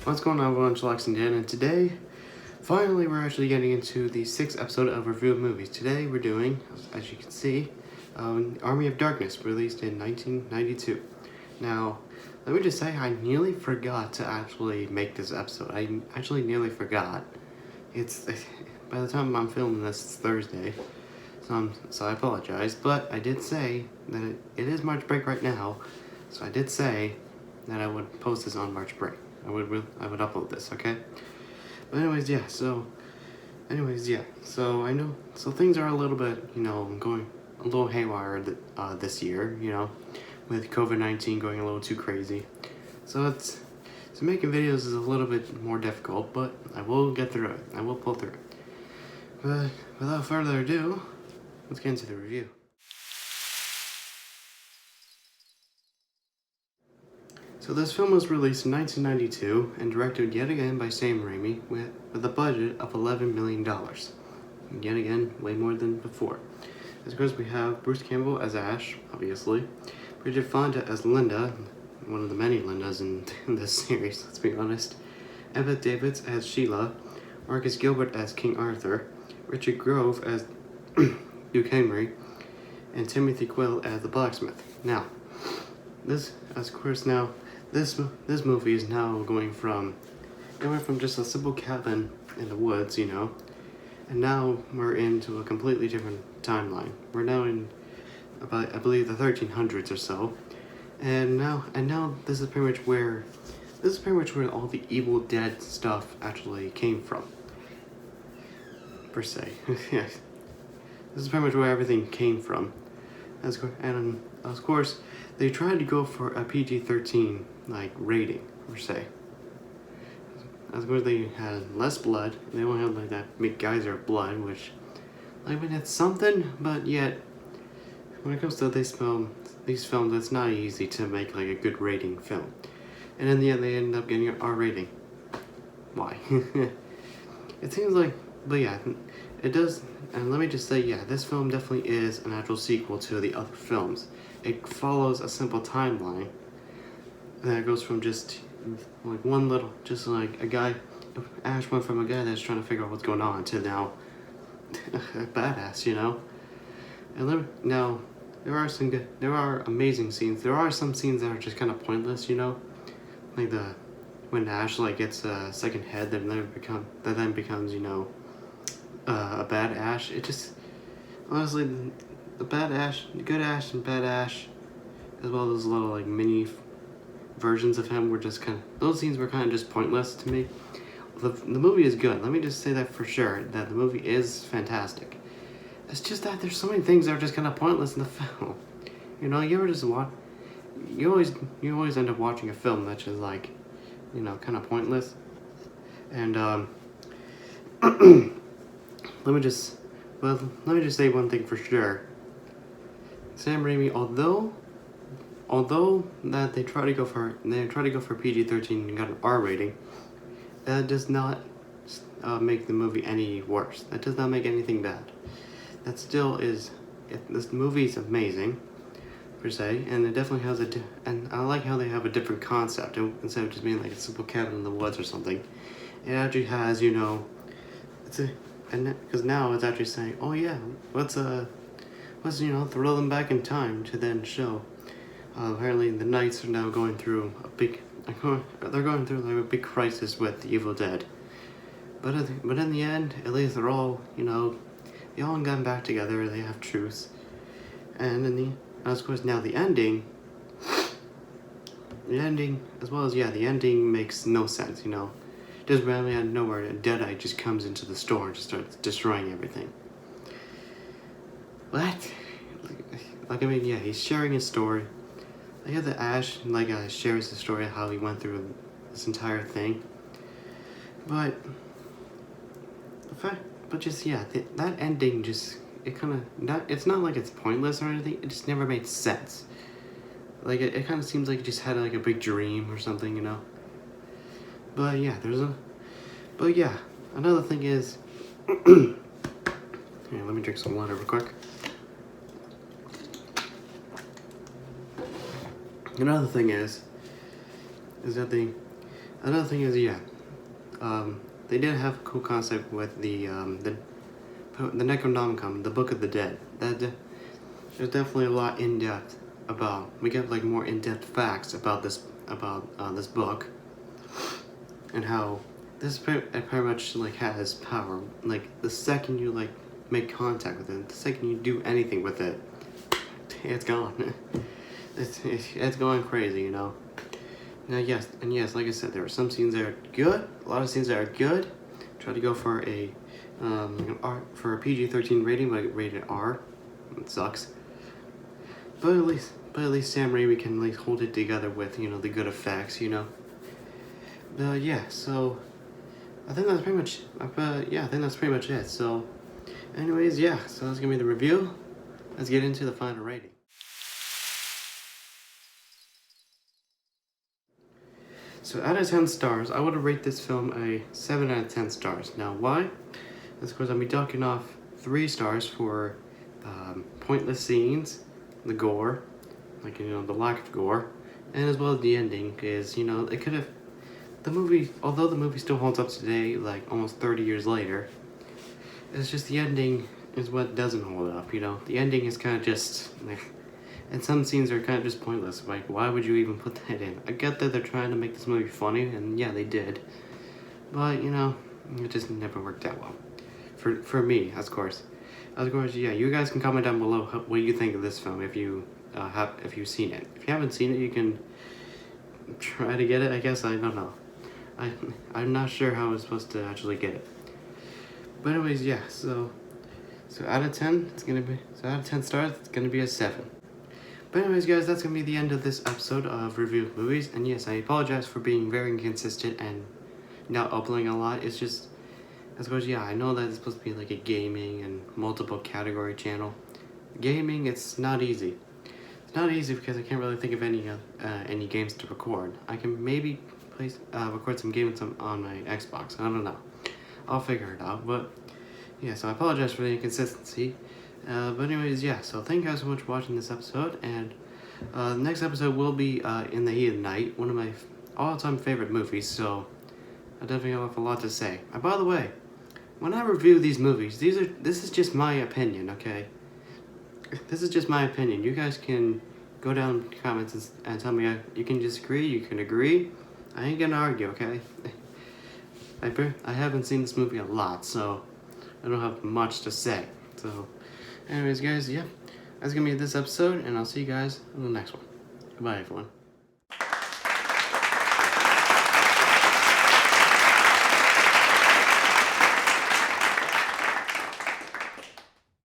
What's going on, everyone? It's Alex and Dan, and today, finally, we're actually getting into the 6th episode of Review of Movies. Today, we're doing, as you can see, Army of Darkness, released in 1992. Now, let me just say, I nearly forgot to actually make this episode. I actually nearly forgot. It's by the time I'm filming this, it's Thursday, so I apologize. But I did say that it is March break right now, so I did say that I would post this on March break. I would upload this, okay? But anyways, yeah. So I know. So things are a little bit, going a little haywire this year, with COVID-19 going a little too crazy. So making videos is a little bit more difficult, but I will get through it. I will pull through it. But without further ado, let's get into the review. So this film was released in 1992 and directed yet again by Sam Raimi with a budget of $11 million. And yet again, way more than before. As of course, we have Bruce Campbell as Ash, obviously, Bridget Fonda as Linda, one of the many Lindas in this series, let's be honest, Emmett Davids as Sheila, Marcus Gilbert as King Arthur, Richard Grove as Duke Henry, and Timothy Quill as the blacksmith. Now, this movie is now going from just a simple cabin in the woods, and now we're into a completely different timeline. We're now in about, I believe, the 1300s or so, and now this is pretty much where all the Evil Dead stuff actually came from, per se. Yeah, this is pretty much where everything came from. And of course, they tried to go for a PG-13 rating, per se. Of course, they had less blood. They only had that big geyser of blood, which, it's something, but yet, when it comes to these films, it's not easy to make a good rating film. And in the end, they end up getting an R rating. Why? It seems but yeah, it does. And let me just say, yeah, this film definitely is an actual sequel to the other films. It follows a simple timeline that goes from just Ash went from a guy that's trying to figure out what's going on to now a badass, And now there are amazing scenes. There are some scenes that are just kind of pointless, when Ash gets a second head that then becomes a bad Ash. It just, honestly, the bad Ash, the good Ash and bad Ash, as well as little mini versions of him, were just those scenes were kind of just pointless to me. The movie is good. Let me just say that for sure, that the movie is fantastic. It's just that there's so many things that are just kind of pointless in the film. You ever just watch, you always end up watching a film that's just kind of pointless. And let me just say one thing for sure. Sam Raimi, although that they try to go for PG-13 and got an R rating, that does not make the movie any worse. That does not make anything bad. That still is. This movie is amazing, per se, and it definitely has and I like how they have a different concept instead of just being a simple cabin in the woods or something. It actually has, because now it's actually saying, oh yeah, let's throw them back in time to then show. Apparently the Knights are now going through a big crisis with the Evil Dead. But in the end, at least they're all, they all gotten back together. They have truce, and of course now the ending as well as the ending makes no sense. Just randomly out of nowhere, a Deadite just comes into the store and just starts destroying everything. What? He's sharing his story. I hear that Ash shares the story of how he went through this entire thing. But that ending just, it's not it's pointless or anything. It just never made sense. It kind of seems like he just had a big dream or something, But yeah, another thing is, here, let me drink some water real quick. Another thing is that Another thing is, yeah, they did have a cool concept with the Necronomicon, the Book of the Dead. There's definitely a lot in depth about. We get like more in depth facts about this book, and how this pretty much like has power. Like the second you like make contact with it, the second you do anything with it, it's gone. It's going crazy, you know. Now yes, like I said, there are some scenes that are good, a lot of scenes that are good. Try to go for a PG-13 rating, but rated R. It sucks. But at least Sam Raimi can at least hold it together with, you know, the good effects, you know. Yeah, so I think that's pretty much. I think that's pretty much it. So, anyways, yeah. So that's gonna be the review. Let's get into the final rating. So out of 10 stars, I would rate this film a 7 out of 10 stars. Now, why? That's because I'm deducting off 3 stars for pointless scenes, the gore, like, you know, the lack of gore, and as well as the ending, because, you know, it could have, although the movie still holds up today, like almost 30 years later, it's just the ending is what doesn't hold up, you know. The ending is kind of just, and some scenes are kind of just pointless. Like, why would you even put that in? I get that they're trying to make this movie funny, and yeah, they did. But, you know, it just never worked out well. For me, of course. Of course, yeah, you guys can comment down below what you think of this film if you've seen it. If you haven't seen it, you can try to get it, I guess. I don't know. I'm not sure how I'm supposed to actually get it. But anyways, yeah, so out of 10, out of 10 stars, it's gonna be a 7. But anyways, guys, that's gonna be the end of this episode of Review of Movies. And yes, I apologize for being very inconsistent and not uploading a lot. It's just, as course, yeah, I know that it's supposed to be like a gaming and multiple category channel. Gaming, it's not easy. It's not easy because I can't really think of any games to record. I can maybe record some games on my Xbox. I don't know. I'll figure it out. But yeah, so I apologize for the inconsistency. But anyways, yeah, so thank you guys so much for watching this episode, and the next episode will be In the Heat of the Night, one of my all-time favorite movies, so I definitely have a lot to say. And by the way, when I review these movies, this is just my opinion, okay? This is just my opinion. You guys can go down in the comments and tell me you can disagree, you can agree. I ain't gonna argue, okay? I haven't seen this movie a lot, so I don't have much to say, so... Anyways, guys, yeah, that's gonna be this episode, and I'll see you guys in the next one. Goodbye, everyone.